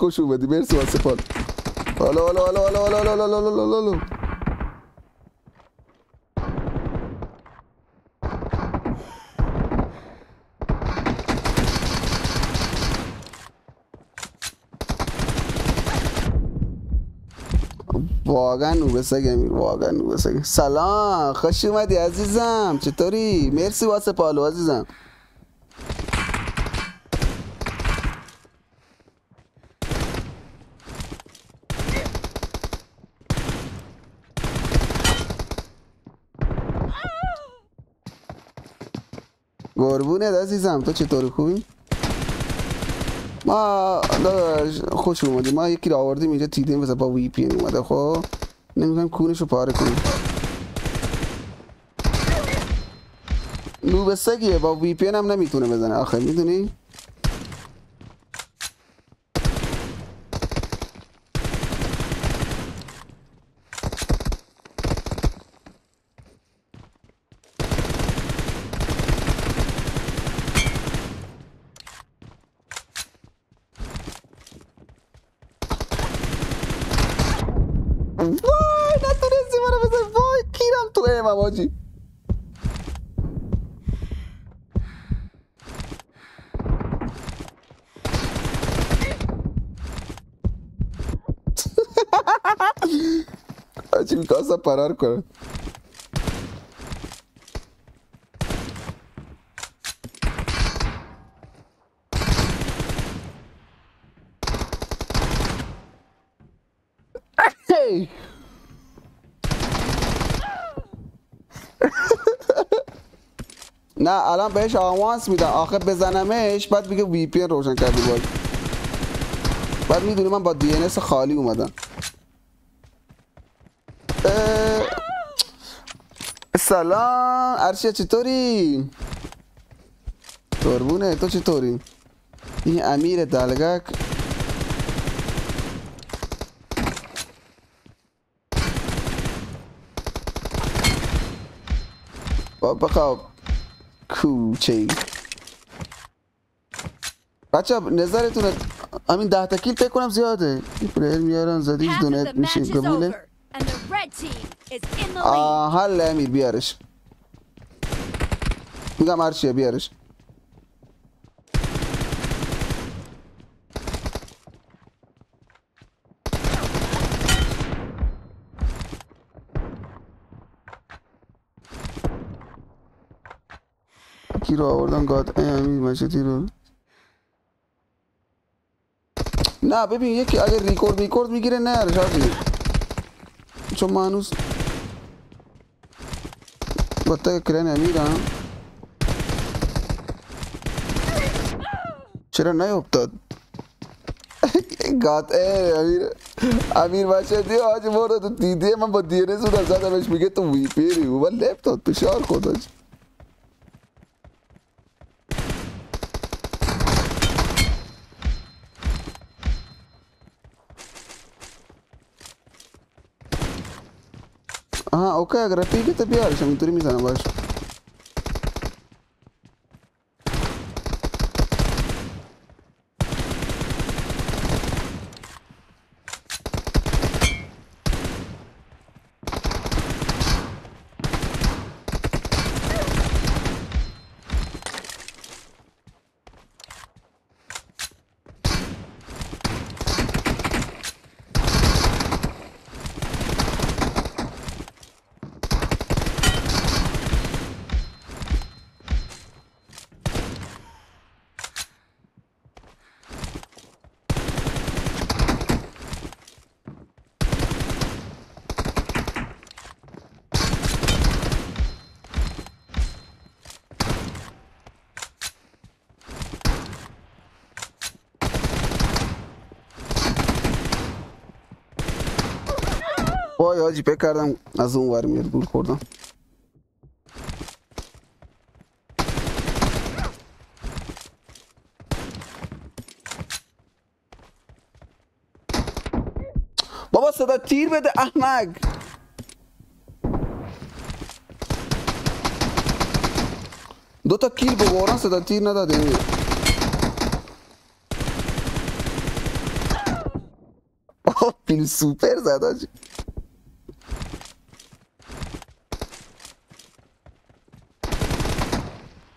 خوش اومدی. مرسی واسه فال. حالا واقعا نوبسگ امیر، واقعا نوبسگ. سلام، خوش اومدی عزیزم، چطوری؟ مرسی واسه پالو عزیزم. قربونت عزیزم، تو چطوری؟ خوبی؟ ما خوش اومدی. ما یکی رو آوردیم اینجا دیدیم مثلا با وی پی ان اومده. خب نمی‌خوایم کونش رو پاره کنیم. نوبسگیه، با وی پی ان هم نمیتونه بزنه آخه، میدونی؟ وای نتونستی منو بزنی. وای کیرم تو ایمم آجی. آجی میخواستم فرار کنم. هی نه الان بهش آوانس میدم آخه، بزنمش بعد میگه وی پی ان روشن کردی باز. بعد میدونی من با دی ان اس خالی اومدم. سلام ارشیا، چطوری؟ قربونه، تو چطوری؟ این امیر دلگک. بخواب کوچه. بچه نظرتونه همین 10 تا کیل فکر کنم زیاده. این پلیر میارن زدیش دونت میشه قبوله. حل امیر بیارش. میگم ارشیا بیارش. کی رو آوردن؟ گاد امیر مشتی رو. نه ببین یکی اگر ریکورد میگیره نه شاید، چون ما هنوز بطه کرن امیرم. چرا نیفتاد؟ گاد امیر مشهدی آج مورد تو دیدی من با دیره زودم زدمش، میگه تو وی پیری و من لپتاد پشار خودش. آها اوکی، اگر رفیقت بیارش همینطوری میزنم باش. وای حاجی فکر کردم از اون ور میاد، گول خوردم. بابا صدا تیر بده احمق. دو تا کیل به قرآن صدا تیر نداده. فیل سوپر زد آجی.